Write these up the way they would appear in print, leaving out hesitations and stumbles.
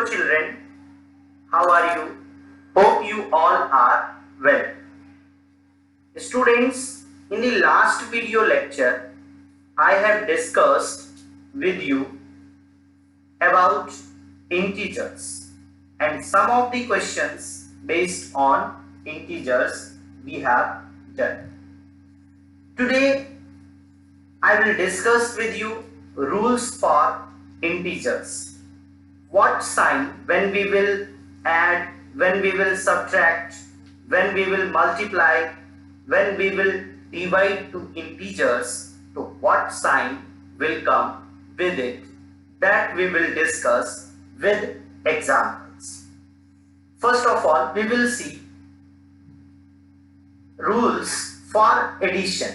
Hello children, how are you? Hope you all are well. Students, in the last video lecture, I have discussed with you about integers and some of the questions based on integers we have done. Today, I will discuss with you rules for integers. What sign when we will add, when we will subtract, when we will multiply, when we will divide to integers, to what sign will come with it, that we will discuss with examples. First of all, we will see rules for addition.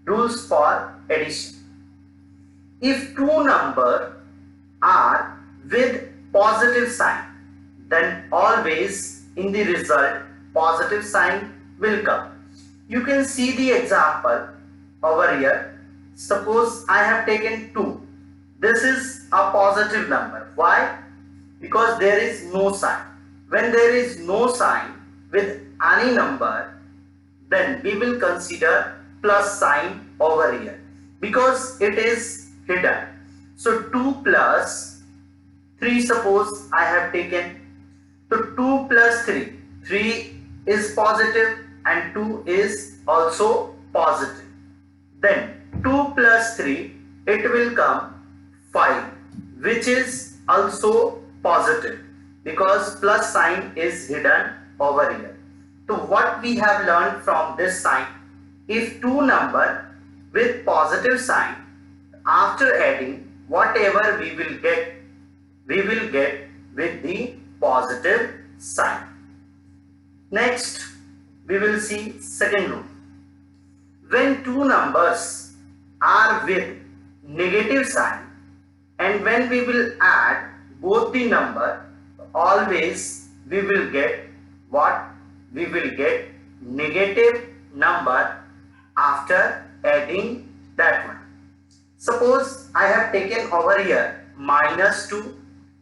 Rules for addition. If two numbers are with positive sign, then always in the result positive sign will come. You can see the example over here. Suppose I have taken 2. This is a positive number. Why? Because there is no sign. When there is no sign with any number, then we will consider plus sign over here because it is hidden. So 2 plus 3, suppose I have taken. So 2 plus 3, 3 is positive and 2 is also positive. Then 2 plus 3, it will come 5, which is also positive because plus sign is hidden over here. So what we have learned from this sign, if two numbers with positive sign, after adding, whatever we will get with the positive sign. Next, we will see second rule. When two numbers are with negative sign and when we will add both the number, always we will get what? We will get negative number after adding that one. Suppose I have taken over here minus 2.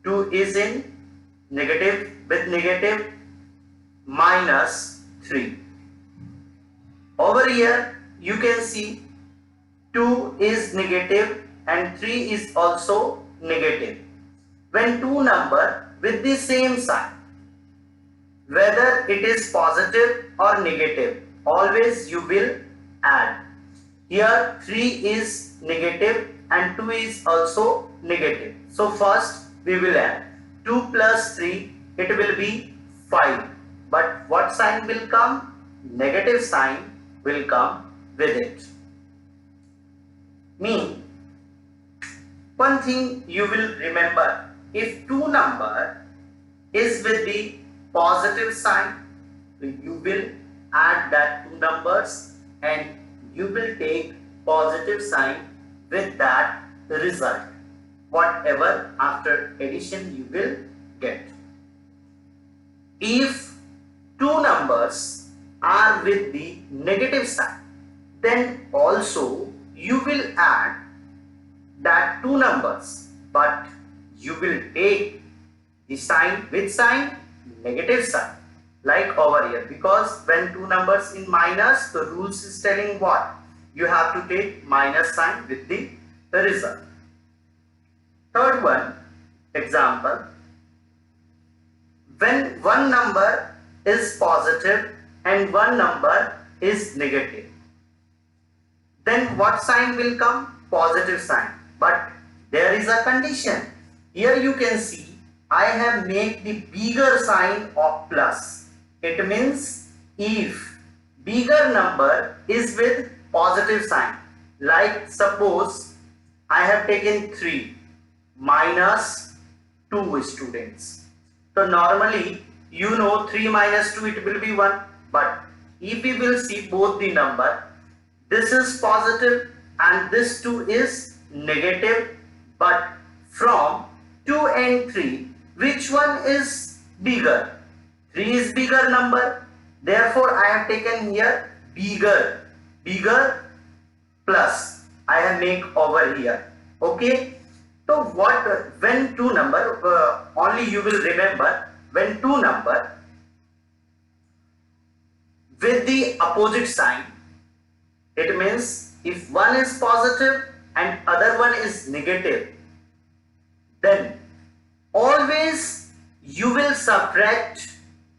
2 is in negative, with negative, minus 3. Over here you can see 2 is negative and 3 is also negative. When two numbers with the same sign, whether it is positive or negative, always you will add. Here 3 is negative and 2 is also negative. So first we will add 2 plus 3, it will be 5. But what sign will come? Negative sign will come with it. Mean, one thing you will remember, if two number is with the positive sign, you will add that two numbers and you will take positive sign with that result. Whatever after addition you will get. If two numbers are with the negative sign, then also you will add that two numbers, but you will take the sign, which sign? Negative sign, like over here, because when two numbers in minus, the rules is telling what? You have to take minus sign with the result. Third one, example, when one number is positive and one number is negative, then what sign will come? Positive sign. But there is a condition. Here you can see I have made the bigger sign of plus. It means if bigger number is with positive sign, like suppose I have taken 3 minus 2 students. So normally you know 3 minus 2 it will be 1, but if we will see both the number, this is positive and this 2 is negative, but from 2 and 3, which one is bigger? 3 is bigger number, therefore I have taken here bigger plus I have make over here. Okay, So when two number, only you will remember when two number with the opposite sign, it means if one is positive and other one is negative, then always you will subtract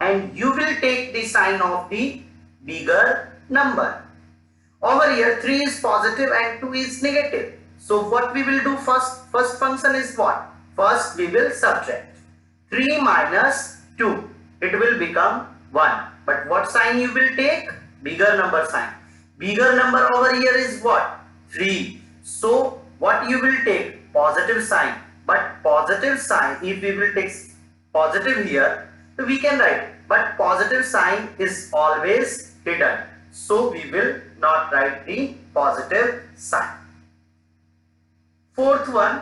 and you will take the sign of the bigger number. Over here 3 is positive and 2 is negative. So what we will do first? First function is what? First we will subtract. 3 minus 2. It will become 1. But what sign you will take? Bigger number sign. Bigger number over here is what? 3. So what you will take? Positive sign. But positive sign, if we will take positive here, so we can write. But positive sign is always hidden. So we will not write the positive sign. Fourth one,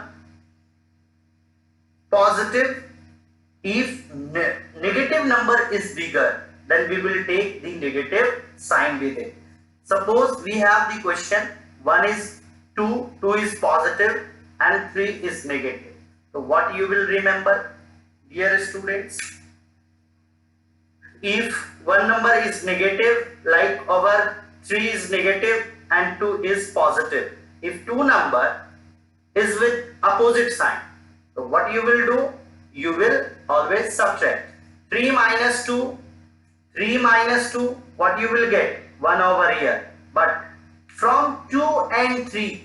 positive. If negative number is bigger, then we will take the negative sign with it. Suppose we have the question 1 is 2, 2 is positive and 3 is negative. So what you will remember, dear students? If one number is negative, like our 3 is negative and 2 is positive. If two number is with opposite sign, so what you will do? You will always subtract. 3 minus 2, 3 minus 2, what you will get? 1 over here. But from 2 and 3,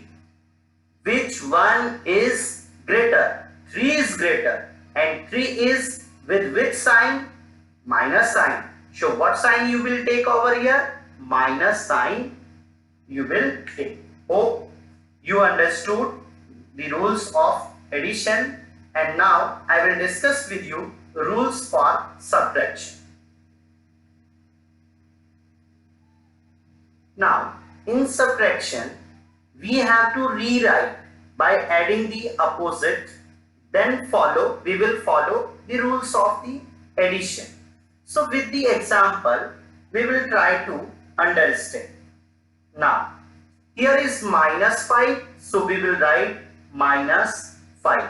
which one is greater? 3 is greater and 3 is with which sign? Minus sign. So what sign you will take over here? Minus sign you will take. Hope you understood the rules of addition, and now I will discuss with you rules for subtraction. Now in subtraction we have to rewrite by adding the opposite, then we will follow the rules of the addition. So with the example we will try to understand. Now here is minus 5, so we will write minus 5.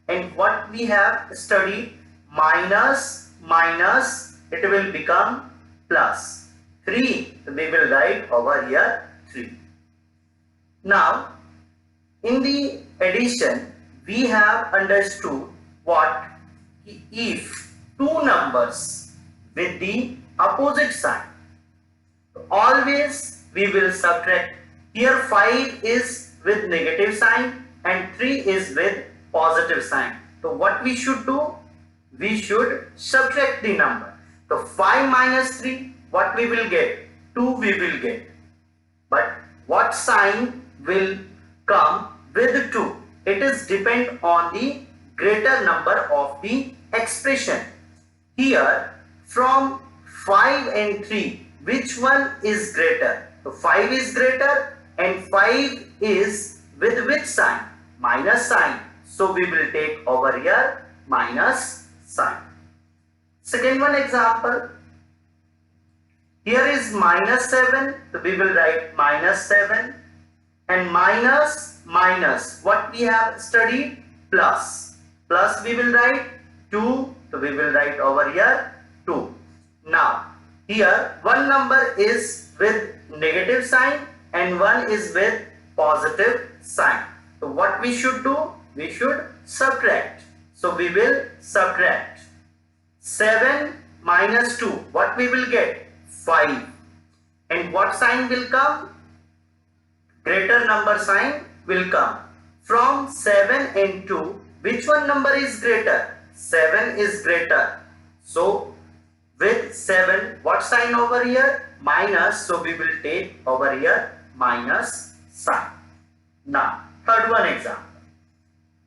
And what we have studied, minus minus, it will become plus 3. We will write over here 3. Now in the addition we have understood what? If two numbers with the opposite sign, always we will subtract. Here 5 is with negative sign and 3 is with positive sign. So what we should do? We should subtract the number. So 5 minus 3, what we will get? 2 we will get. But what sign will come with 2? It is depend on the greater number of the expression. Here from 5 and 3, which one is greater? So 5 is greater and 5 is with which sign? Minus sign. So we will take over here minus sign. Second one example. Here is minus 7. So we will write minus 7. And minus minus, what we have studied? Plus. Plus we will write 2. So we will write over here 2. Now here one number is with negative sign and one is with positive sign. So what we should do? We should subtract. So we will subtract 7 minus 2. What we will get? 5. And what sign will come? Greater number sign will come. From 7 and 2, which one number is greater? 7 is greater. So with 7, what sign over here? Minus. So we will take over here minus sign. Now third one example.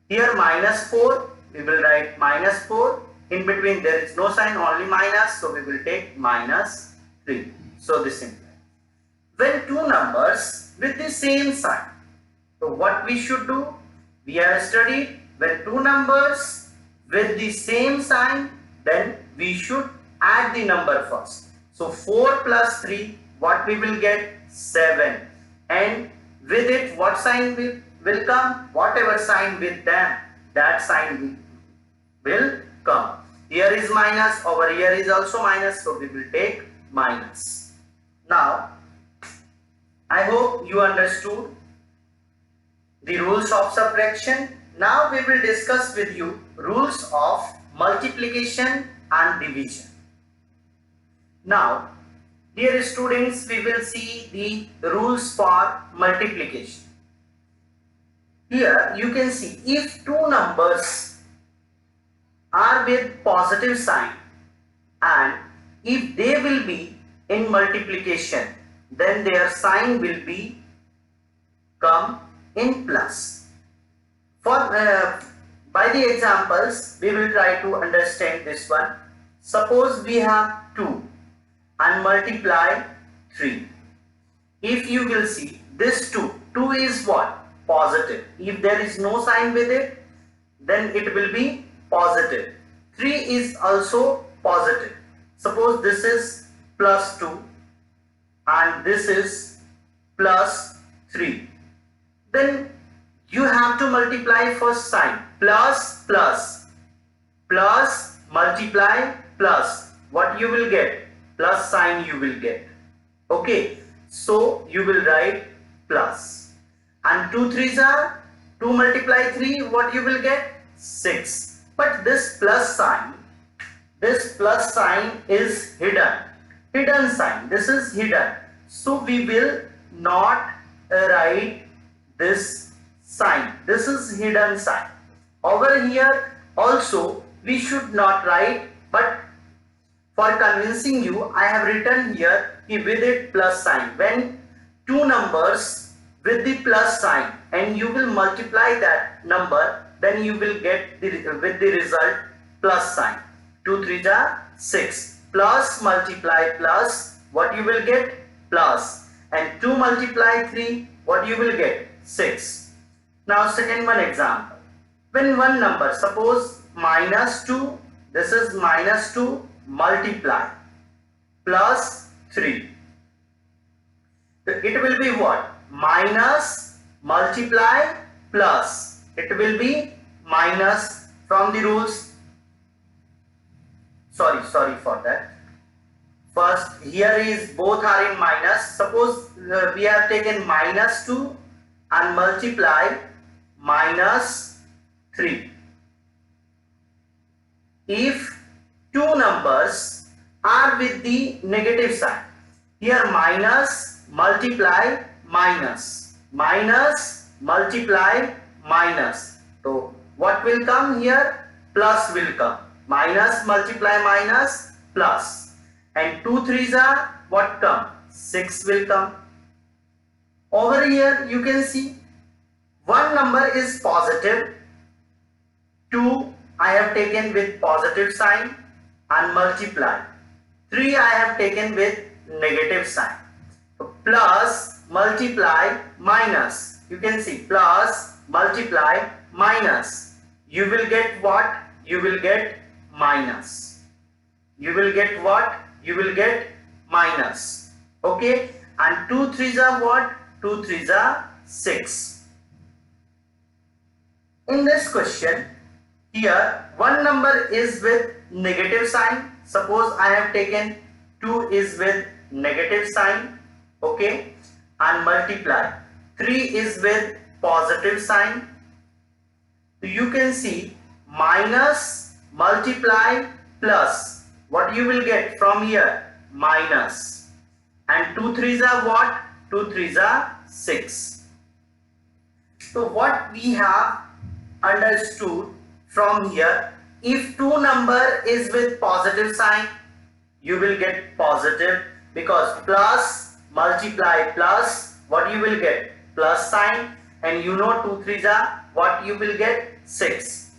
Here minus 4, we will write minus 4. In between there is no sign, only minus. So we will take minus 3. So this implies when two numbers with the same sign. So what we should do? We have studied when two numbers with the same sign, then we should add the number first. So 4 plus 3, what we will get? 7. And with it, what sign will come? Whatever sign with them, that sign will come. Here is minus, over here is also minus, so we will take minus. Now, I hope you understood the rules of subtraction. Now we will discuss with you rules of multiplication and division. Now, dear students, we will see the rules for multiplication. Here you can see if two numbers are with positive sign and if they will be in multiplication, then their sign will be come in plus. For by the examples we will try to understand this one. Suppose we have 2 and multiply 3. If you will see this 2 is what? Positive. If there is no sign with it, then it will be positive. 3 is also positive. Suppose this is plus 2 and this is plus 3. Then you have to multiply first sign. Plus, plus, plus, multiply, plus. What you will get? Plus sign you will get. Okay. So you will write plus. And 2 3s are 2 multiply 3. What you will get? 6. But this plus sign is hidden. Hidden sign. This is hidden. So we will not write this sign. This is hidden sign. Over here also we should not write, but for convincing you, I have written here with it plus sign. When two numbers with the plus sign and you will multiply that number, then you will get with the result plus sign. 2 3s are 6. Plus multiply plus, what you will get? Plus. And 2 multiply 3, what you will get? 6. Now second one example. When one number, suppose minus 2, this is minus 2 multiply plus 3. It will be what? Minus multiply plus. It will be minus from the rules. Sorry for that. First, here is both are in minus. Suppose we have taken minus 2 and multiply minus 3. If two numbers are with the negative sign, here minus multiply minus, minus multiply minus. So what will come here? Plus will come. Minus multiply minus plus. And 2 3s are what come? 6 will come. Over here you can see one number is positive. 2 I have taken with positive sign and multiply. 3 I have taken with negative sign. So plus multiply minus. You can see plus multiply minus. You will get what? You will get minus. You will get what? You will get minus. Okay. And 2 3s are what? 2 3s are 6. In this question, here one number is with negative sign. Suppose I have taken 2 is with negative sign. Okay. And multiply. 3 is with positive sign. So you can see minus multiply plus. What you will get from here? Minus. And 2 3s are what? 2 3s are 6. So what we have understood from here, if two number is with positive sign, you will get positive, because plus multiply plus, what you will get? Plus sign. And you know 2 3s are what you will get? 6.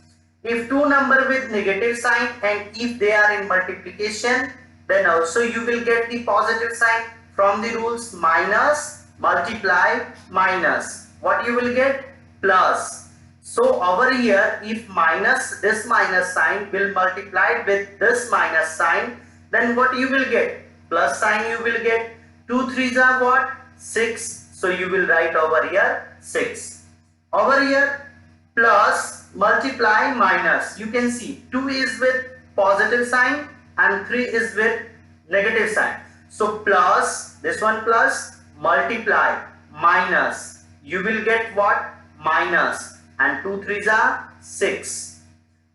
If two number with negative sign and if they are in multiplication, then also you will get the positive sign from the rules. Minus multiply minus, what you will get? Plus. So over here, if minus, this minus sign will multiply with this minus sign, then what you will get? Plus sign you will get. 2 3s are what? 6. So you will write over here 6. Over here plus multiply minus. You can see 2 is with positive sign and 3 is with negative sign. So plus, this one plus, multiply minus. You will get what? Minus. And 2 3s are 6.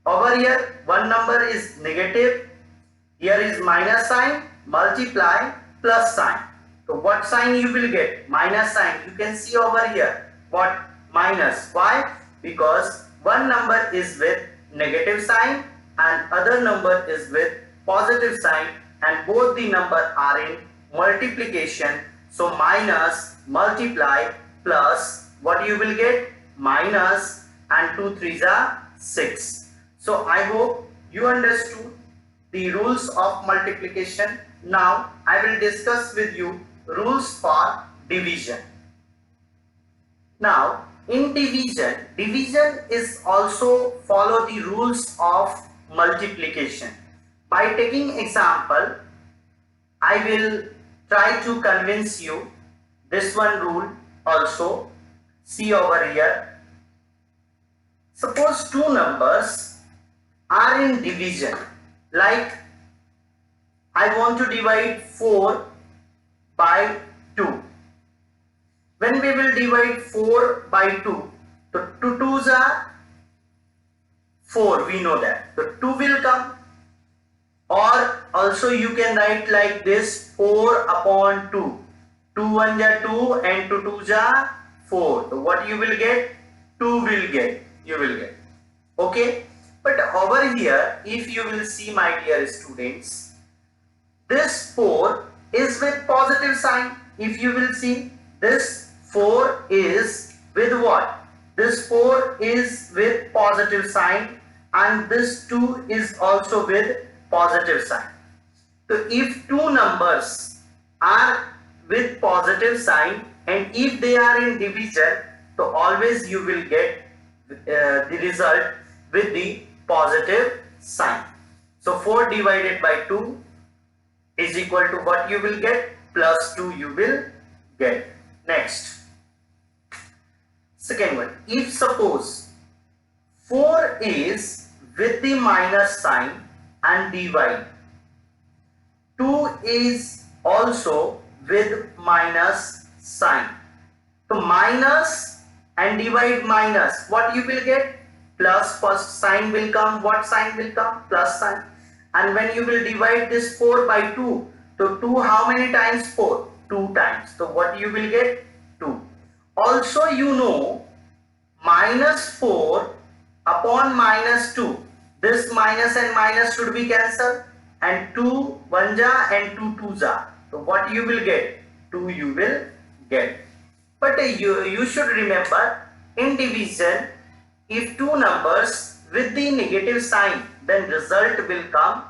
Over here, one number is negative. Here is minus sign, multiply, plus sign. So what sign you will get? Minus sign. You can see over here. What? Minus. Why? Because one number is with negative sign and other number is with positive sign, and both the number are in multiplication. So minus, multiply, plus, what you will get? Minus, and 2 3s are 6. So I hope you understood the rules of multiplication. Now I will discuss with you rules for division. Now in division is also follow the rules of multiplication. By taking example, I will try to convince you this one rule also. See over here. Suppose two numbers are in division. Like I want to divide 4 by 2. When we will divide 4 by 2, the 2 2s are 4, we know that. The 2 will come. Or also you can write like this, 4 upon 2. 2 1s are 2 and 2 2s are 4. So what you will get? 2 will get. You will get. Okay. But over here, if you will see, my dear students, this 4 is with positive sign. If you will see, this 4 is with what? This 4 is with positive sign and this 2 is also with positive sign. So if two numbers are with positive sign and if they are in division, so always you will get the result with the positive sign. So 4 divided by 2 is equal to what you will get? Plus 2 you will get. Next. Second one. If suppose 4 is with the minus sign and divide, 2 is also with minus sign. So minus and divide minus, what you will get? Plus, first sign will come. What sign will come? Plus sign. And when you will divide this 4 by 2, so 2 how many times? 4? 2 times. So what you will get? 2. Also you know, minus 4 upon minus 2. This minus and minus should be cancelled. And 2 1s are and 2 2s are. So what you will get? 2 you will get. But you should remember, in division, if two numbers with the negative sign, then result will come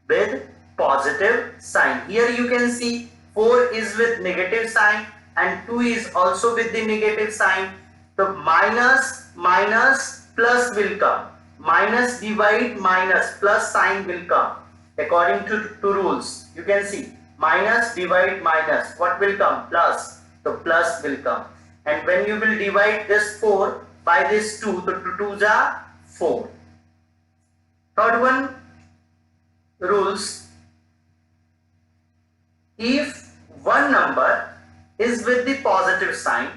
with positive sign. Here you can see 4 is with negative sign and 2 is also with the negative sign. So minus minus plus will come. Minus divide minus plus sign will come. According to rules, you can see minus divide minus, what will come? Plus. So plus will come. And when you will divide this 4 by this 2, the 2 2s are 4. Third one, rules. If one number is with the positive sign,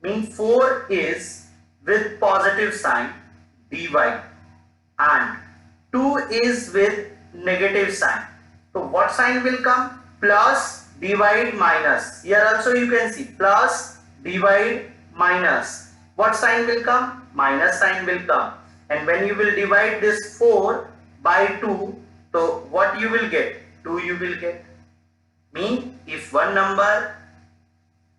means 4 is with positive sign, divide, and 2 is with negative sign. So what sign will come? Plus, divide, minus. Here also you can see plus, divide, minus. What sign will come? Minus sign will come. And when you will divide this 4 by 2, so what you will get? 2 you will get. Mean if one number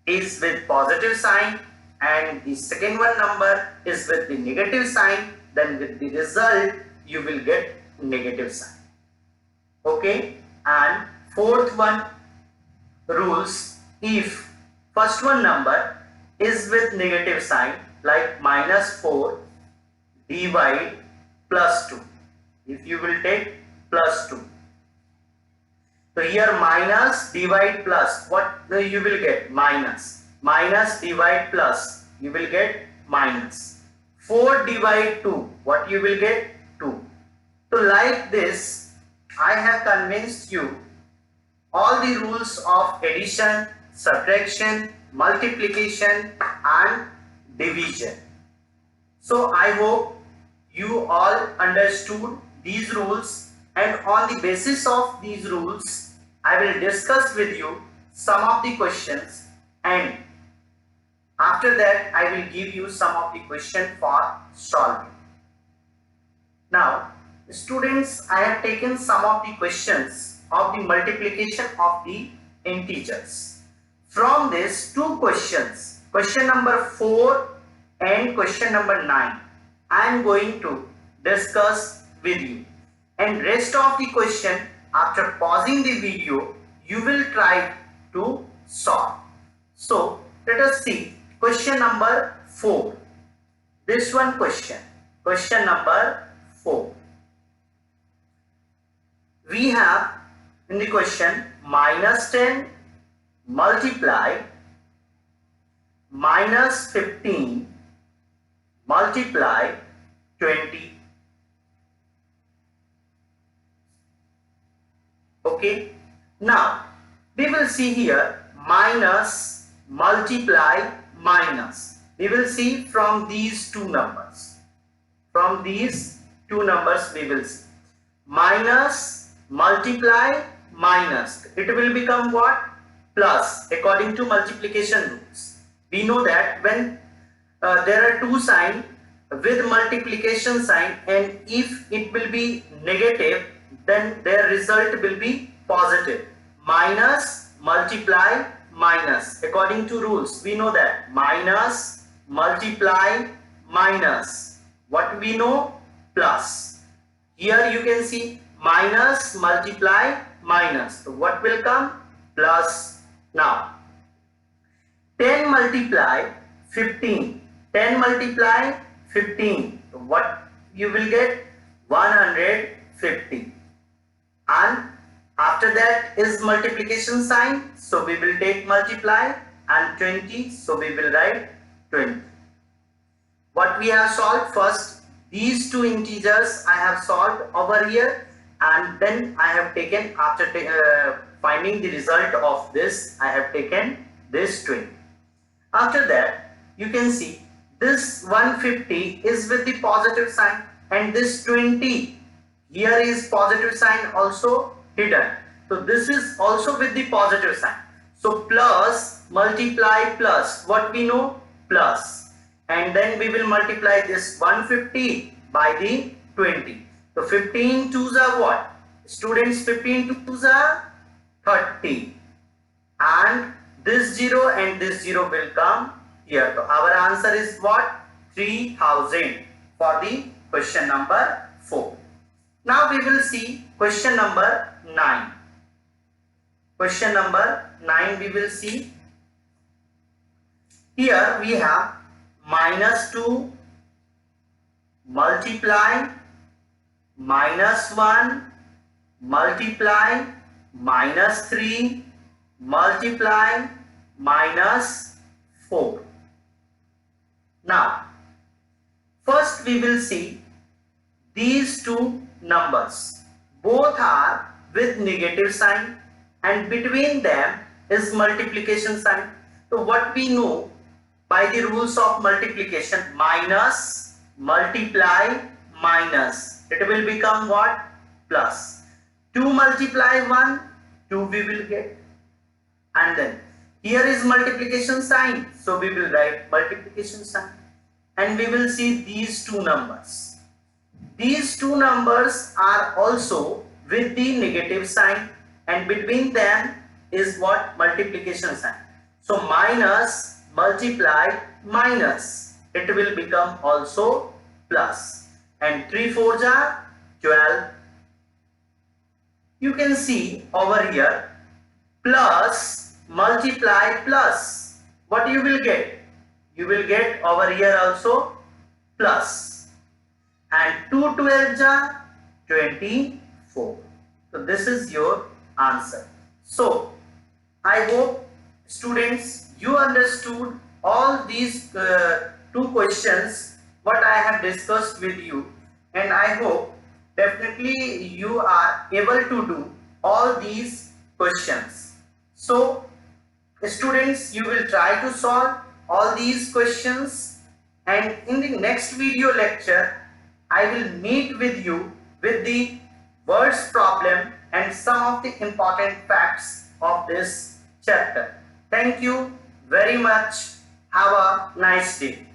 is with positive sign and the second one number is with the negative sign, then with the result you will get negative sign. Okay. And fourth one, rules. If first one number is with negative sign, like minus 4 divide plus 2. If you will take plus 2. So here minus divide plus, what you will get? Minus. Minus divide plus, you will get minus. 4 divide 2, what you will get? 2. So like this, I have convinced you all the rules of addition, subtraction, multiplication and division. So I hope you all understood these rules, and on the basis of these rules I will discuss with you some of the questions, and after that I will give you some of the questions for solving. Now students, I have taken some of the questions of the multiplication of the integers. From this, two questions, question number 4 and question number 9, I am going to discuss with you, and rest of the question, after pausing the video, you will try to solve. So let us see question number 4. This one question number 4. We have in the question minus 10 multiply minus 15 multiply 20. Okay, now we will see here minus, multiply, minus. We will see from these two numbers. From these two numbers we will see minus, multiply, minus. It will become what? Plus, according to multiplication rules. We know that when there are two signs with multiplication sign, and if it will be negative, then their result will be positive. Minus, multiply, minus. According to rules, we know that minus, multiply, minus. What we know? Plus. Here you can see minus, multiply, minus. So what will come? Plus. Now 10 multiply 15. 10 multiply 15. So what you will get? 150. And after that is multiplication sign, so we will take multiply, and 20, so we will write 20. What we have solved first, these two integers I have solved over here, and then I have taken, after finding the result of this, I have taken this 20. After that you can see this 150 is with the positive sign, and this 20 here is positive sign also hidden. So this is also with the positive sign. So plus, multiply, plus. What we know? Plus. And then we will multiply this 150 by the 20. So 15 twos are what? Students, 15 twos are 30. And this 0 and this 0 will come here. So our answer is what? 3000 for the question number 4. Now we will see question number 9. Question number 9 we will see. Here we have minus 2 multiply minus 1 multiply minus 3 multiply minus 4. Now first we will see these two numbers. Both are with negative sign, and between them is multiplication sign. So what we know by the rules of multiplication, minus, multiply, minus, it will become what? Plus. 2 multiply 1, 2 we will get, and then here is multiplication sign, so we will write multiplication sign, and we will see these two numbers. These two numbers are also with the negative sign, and between them is what? Multiplication sign. So minus, multiply, minus, it will become also plus, and 3 4s are 12. You can see over here plus, multiply, plus. What you will get? You will get over here also plus, and 2 12s are 24. So this is your answer. So I hope students you understood all these two questions what I have discussed with you, and I hope definitely you are able to do all these questions. So students, you will try to solve all these questions, and in the next video lecture I will meet with you with the words problem and some of the important facts of this chapter. Thank you very much. Have a nice day.